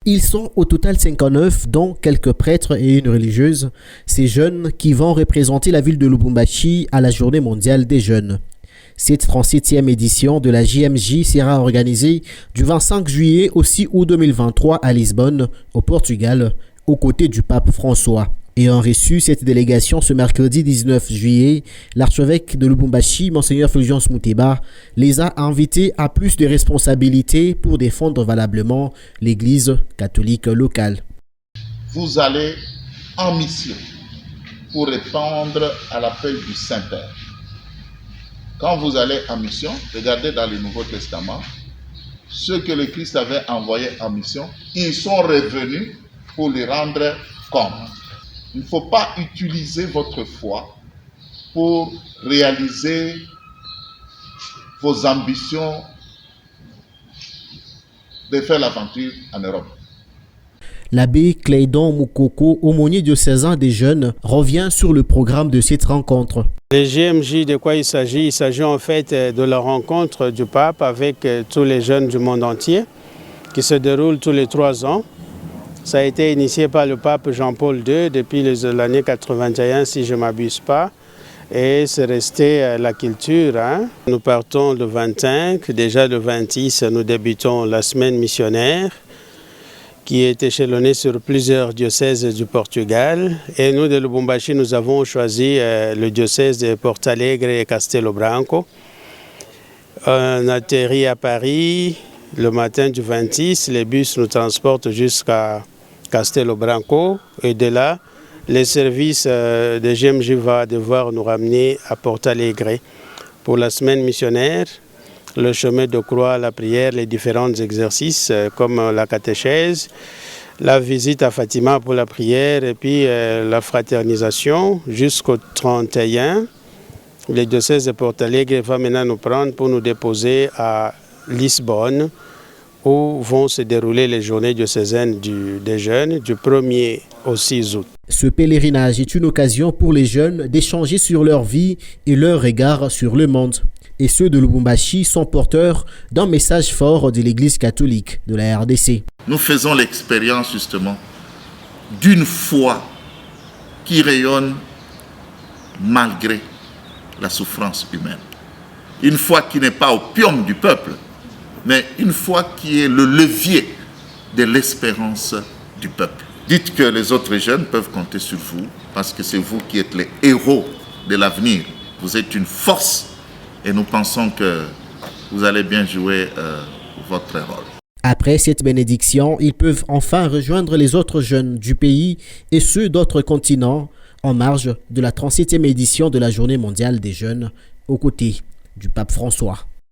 Ils sont au total 59, dont quelques prêtres et une religieuse, ces jeunes qui vont représenter la ville de Lubumbashi à la Journée mondiale des jeunes. Cette 37e édition de la JMJ sera organisée du 25 juillet au 6 août 2023 à Lisbonne, au Portugal, aux côtés du pape François. Ayant reçu cette délégation ce mercredi 19 juillet, l'archevêque de Lubumbashi, Monseigneur Fulgence Muteba, les a invités à plus de responsabilités pour défendre valablement l'Église catholique locale. Vous allez en mission pour répondre à l'appel du Saint-Père. Quand vous allez en mission, regardez dans le Nouveau Testament, ceux que le Christ avait envoyés en mission, ils sont revenus pour les rendre compte. Il ne faut pas utiliser votre foi pour réaliser vos ambitions de faire l'aventure en Europe. L'abbé Clédon Moukoko, aumônier diocésain des jeunes, revient sur le programme de cette rencontre. Les GMJ, de quoi il s'agit? Il s'agit en fait de la rencontre du pape avec tous les jeunes du monde entier qui se déroule tous les 3 ans. Ça a été initié par le pape Jean-Paul II depuis l'année 81, si je ne m'abuse pas. Et c'est resté la culture. Nous partons le 25, déjà le 26, nous débutons la semaine missionnaire qui est échelonnée sur plusieurs diocèses du Portugal. Et nous, de Lubumbashi, nous avons choisi le diocèse de Porto Alegre et Castelo Branco. On atterrit à Paris le matin du 26. Les bus nous transportent jusqu'à Castelo Branco. Et de là, les services de GMJ va devoir nous ramener à Porto Alegre pour la semaine missionnaire. Le chemin de croix, la prière, les différents exercices comme la catéchèse, la visite à Fatima pour la prière et puis la fraternisation jusqu'au 31. Le diocèse de Porto Alegre va maintenant nous prendre pour nous déposer à Lisbonne où vont se dérouler les journées diocésaines des jeunes du 1er au 6 août. Ce pèlerinage est une occasion pour les jeunes d'échanger sur leur vie et leur regard sur le monde. Et ceux de Lubumbashi sont porteurs d'un message fort de l'Église catholique de la RDC. Nous faisons l'expérience justement d'une foi qui rayonne malgré la souffrance humaine. Une foi qui n'est pas opium du peuple, mais une foi qui est le levier de l'espérance du peuple. Dites que les autres jeunes peuvent compter sur vous parce que c'est vous qui êtes les héros de l'avenir. Vous êtes une force. Et nous pensons que vous allez bien jouer votre rôle. Après cette bénédiction, ils peuvent enfin rejoindre les autres jeunes du pays et ceux d'autres continents en marge de la 37e édition de la Journée mondiale des jeunes aux côtés du pape François.